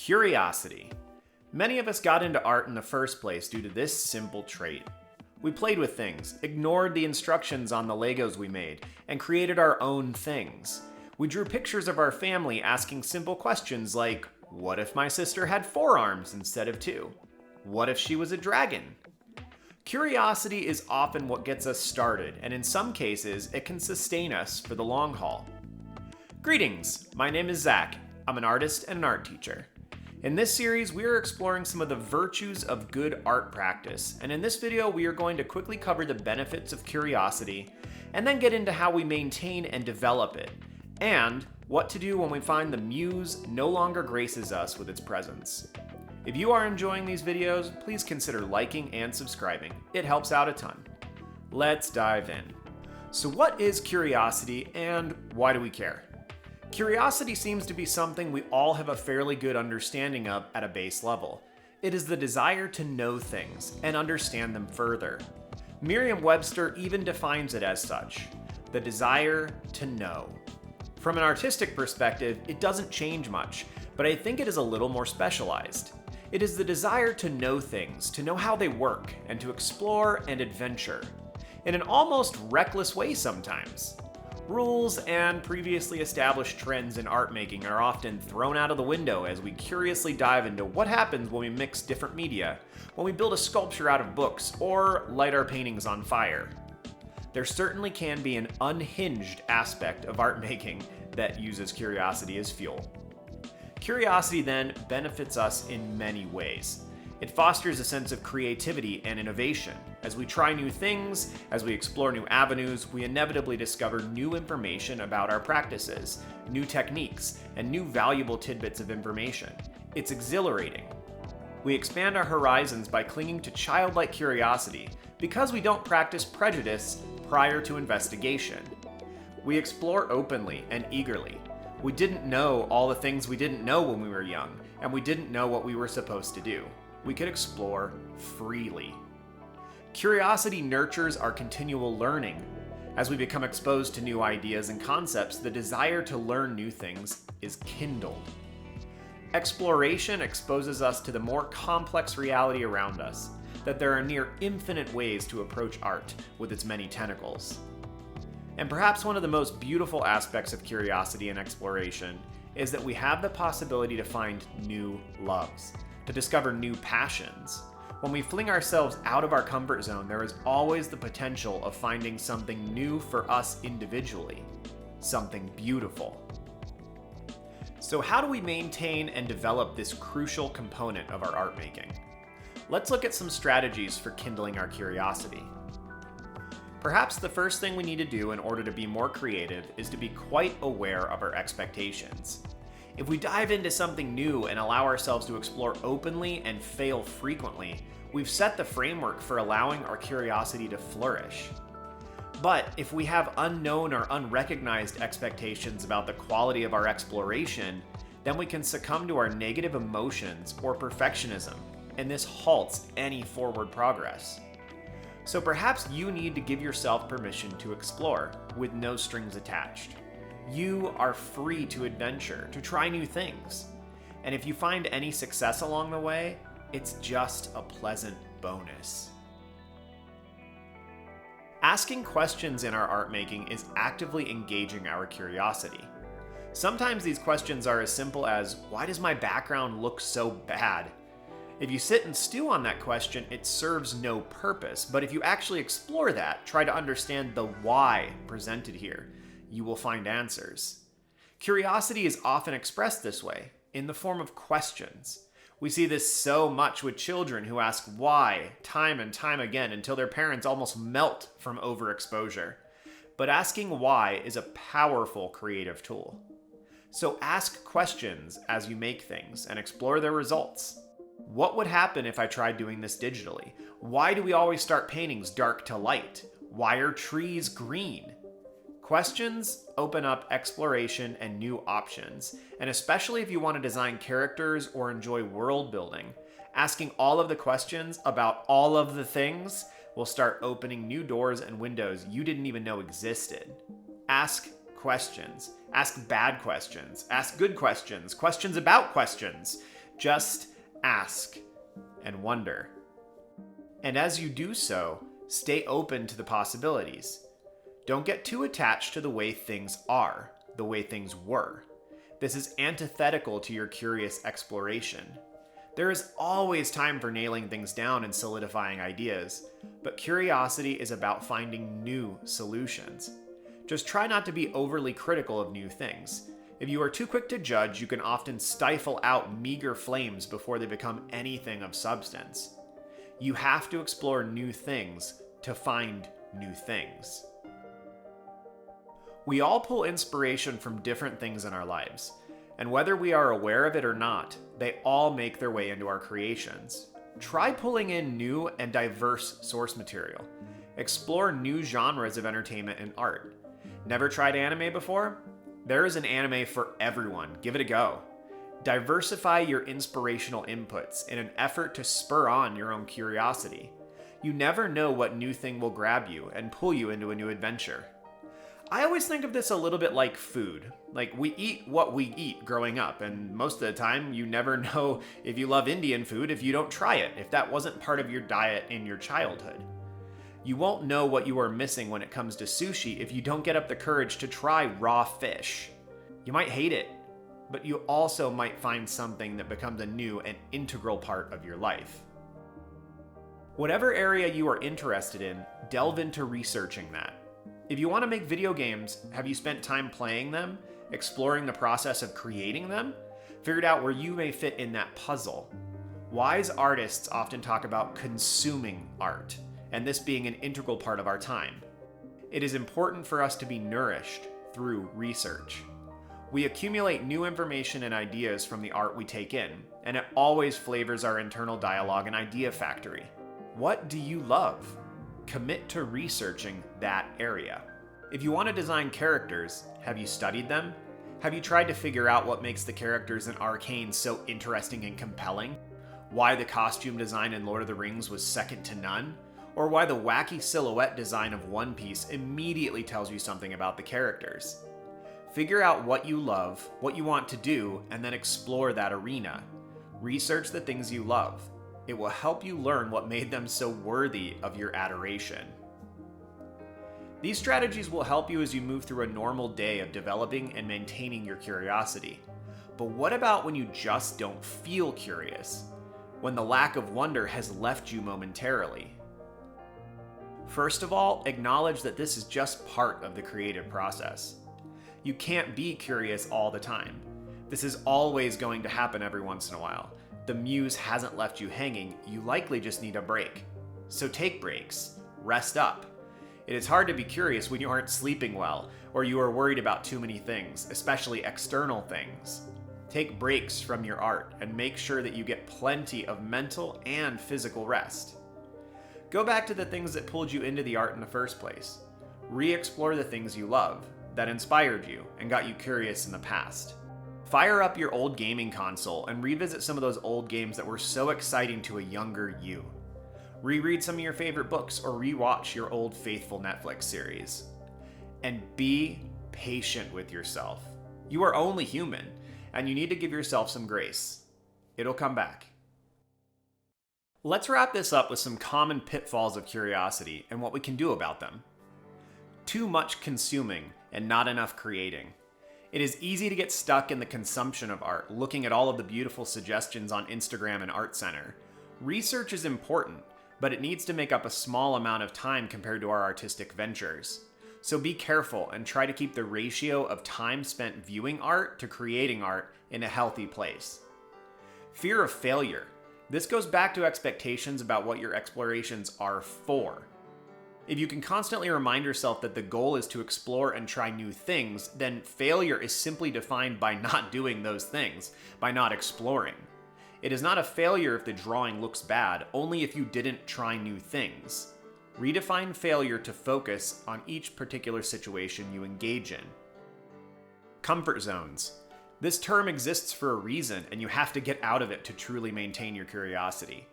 Curiosity. Many of us got into art in the first place due to this simple trait. We played with things, ignored the instructions on the Legos we made, and created our own things. We drew pictures of our family asking simple questions like, what if my sister had 4 arms instead of 2? What if she was a dragon? Curiosity is often what gets us started, and in some cases, it can sustain us for the long haul. Greetings, my name is Zach. I'm an artist and an art teacher. In this series, we are exploring some of the virtues of good art practice, and in this video, we are going to quickly cover the benefits of curiosity, and then get into how we maintain and develop it, and what to do when we find the muse no longer graces us with its presence. If you are enjoying these videos, please consider liking and subscribing. It helps out a ton. Let's dive in. So what is curiosity and why do we care? Curiosity seems to be something we all have a fairly good understanding of at a base level. It is the desire to know things and understand them further. Merriam-Webster even defines it as such, the desire to know. From an artistic perspective, it doesn't change much, but I think it is a little more specialized. It is the desire to know things, to know how they work, and to explore and adventure. In an almost reckless way sometimes. Rules and previously established trends in art making are often thrown out of the window as we curiously dive into what happens when we mix different media, when we build a sculpture out of books, or light our paintings on fire. There certainly can be an unhinged aspect of art making that uses curiosity as fuel. Curiosity then benefits us in many ways. It fosters a sense of creativity and innovation. As we try new things, as we explore new avenues, we inevitably discover new information about our practices, new techniques, and new valuable tidbits of information. It's exhilarating. We expand our horizons by clinging to childlike curiosity because we don't practice prejudice prior to investigation. We explore openly and eagerly. We didn't know all the things we didn't know when we were young, and we didn't know what we were supposed to do. We could explore freely. Curiosity nurtures our continual learning. As we become exposed to new ideas and concepts, the desire to learn new things is kindled. Exploration exposes us to the more complex reality around us, that there are near infinite ways to approach art with its many tentacles. And perhaps one of the most beautiful aspects of curiosity and exploration is that we have the possibility to find new loves, to discover new passions. When we fling ourselves out of our comfort zone, there is always the potential of finding something new for us individually, something beautiful. So how do we maintain and develop this crucial component of our art making? Let's look at some strategies for kindling our curiosity. Perhaps the first thing we need to do in order to be more creative is to be quite aware of our expectations. If we dive into something new and allow ourselves to explore openly and fail frequently, we've set the framework for allowing our curiosity to flourish. But if we have unknown or unrecognized expectations about the quality of our exploration, then we can succumb to our negative emotions or perfectionism, and this halts any forward progress. So perhaps you need to give yourself permission to explore with no strings attached. You are free to adventure, to try new things. And if you find any success along the way, it's just a pleasant bonus. Asking questions in our art making is actively engaging our curiosity. Sometimes these questions are as simple as, why does my background look so bad? If you sit and stew on that question, it serves no purpose. But if you actually explore that, try to understand the why presented here, you will find answers. Curiosity is often expressed this way, in the form of questions. We see this so much with children who ask why time and time again until their parents almost melt from overexposure. But asking why is a powerful creative tool. So ask questions as you make things and explore their results. What would happen if I tried doing this digitally? Why do we always start paintings dark to light? Why are trees green? Questions open up exploration and new options, and especially if you want to design characters or enjoy world building, asking all of the questions about all of the things will start opening new doors and windows you didn't even know existed. Ask questions. Ask bad questions. Ask good questions. Questions about questions. Just ask and wonder. And as you do so, stay open to the possibilities. Don't get too attached to the way things are, the way things were. This is antithetical to your curious exploration. There is always time for nailing things down and solidifying ideas, but curiosity is about finding new solutions. Just try not to be overly critical of new things. If you are too quick to judge, you can often stifle out meager flames before they become anything of substance. You have to explore new things to find new things. We all pull inspiration from different things in our lives, and whether we are aware of it or not, they all make their way into our creations. Try pulling in new and diverse source material. Explore new genres of entertainment and art. Never tried anime before? There is an anime for everyone. Give it a go. Diversify your inspirational inputs in an effort to spur on your own curiosity. You never know what new thing will grab you and pull you into a new adventure. I always think of this a little bit like food. Like, we eat what we eat growing up, and most of the time you never know if you love Indian food if you don't try it, if that wasn't part of your diet in your childhood. You won't know what you are missing when it comes to sushi if you don't get up the courage to try raw fish. You might hate it, but you also might find something that becomes a new and integral part of your life. Whatever area you are interested in, delve into researching that. If you want to make video games, have you spent time playing them, exploring the process of creating them? Figured out where you may fit in that puzzle? Wise artists often talk about consuming art, and this being an integral part of our time. It is important for us to be nourished through research. We accumulate new information and ideas from the art we take in, and it always flavors our internal dialogue and idea factory. What do you love? Commit to researching that area. If you want to design characters, have you studied them? Have you tried to figure out what makes the characters in Arcane so interesting and compelling? Why the costume design in Lord of the Rings was second to none? Or why the wacky silhouette design of One Piece immediately tells you something about the characters? Figure out what you love, what you want to do, and then explore that arena. Research the things you love. It will help you learn what made them so worthy of your adoration. These strategies will help you as you move through a normal day of developing and maintaining your curiosity. But what about when you just don't feel curious? When the lack of wonder has left you momentarily? First of all, acknowledge that this is just part of the creative process. You can't be curious all the time. This is always going to happen every once in a while. The muse hasn't left you hanging, you likely just need a break. So take breaks. Rest up. It is hard to be curious when you aren't sleeping well, or you are worried about too many things, especially external things. Take breaks from your art and make sure that you get plenty of mental and physical rest. Go back to the things that pulled you into the art in the first place. Re-explore the things you love, that inspired you and got you curious in the past. Fire up your old gaming console and revisit some of those old games that were so exciting to a younger you. Reread some of your favorite books or rewatch your old faithful Netflix series. And be patient with yourself. You are only human, and you need to give yourself some grace. It'll come back. Let's wrap this up with some common pitfalls of curiosity and what we can do about them. Too much consuming and not enough creating. It is easy to get stuck in the consumption of art, looking at all of the beautiful suggestions on Instagram and Art Center. Research is important, but it needs to make up a small amount of time compared to our artistic ventures. So be careful and try to keep the ratio of time spent viewing art to creating art in a healthy place. Fear of failure. This goes back to expectations about what your explorations are for. If you can constantly remind yourself that the goal is to explore and try new things, then failure is simply defined by not doing those things, by not exploring. It is not a failure if the drawing looks bad, only if you didn't try new things. Redefine failure to focus on each particular situation you engage in. Comfort zones. This term exists for a reason, and you have to get out of it to truly maintain your curiosity.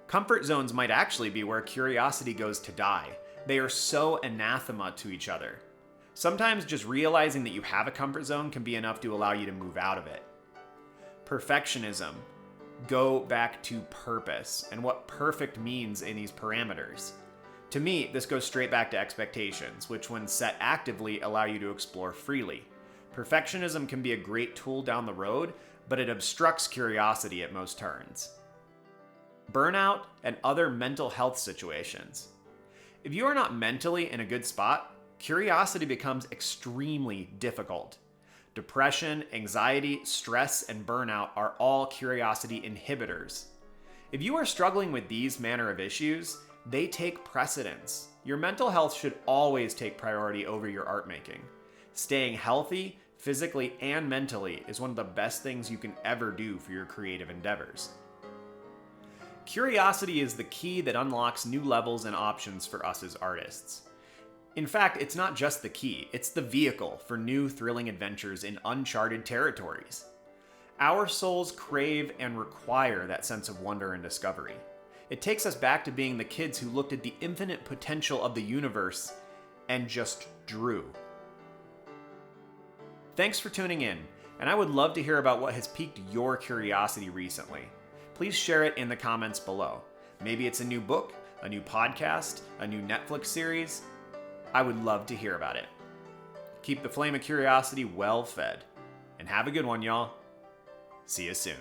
Comfort zones might actually be where curiosity goes to die. They are so anathema to each other. Sometimes just realizing that you have a comfort zone can be enough to allow you to move out of it. Perfectionism. go back to purpose and what perfect means in these parameters. To me, this goes straight back to expectations, which when set actively allow you to explore freely. Perfectionism can be a great tool down the road, but it obstructs curiosity at most turns. Burnout and other mental health situations. If you are not mentally in a good spot, curiosity becomes extremely difficult. Depression, anxiety, stress, and burnout are all curiosity inhibitors. If you are struggling with these manner of issues, they take precedence. Your mental health should always take priority over your art making. Staying healthy, physically and mentally, is one of the best things you can ever do for your creative endeavors. Curiosity is the key that unlocks new levels and options for us as artists. In fact, it's not just the key, it's the vehicle for new thrilling adventures in uncharted territories. Our souls crave and require that sense of wonder and discovery. It takes us back to being the kids who looked at the infinite potential of the universe and just drew. Thanks for tuning in, and I would love to hear about what has piqued your curiosity recently. Please share it in the comments below. Maybe it's a new book, a new podcast, a new Netflix series. I would love to hear about it. Keep the flame of curiosity well fed. And have a good one, y'all. See you soon.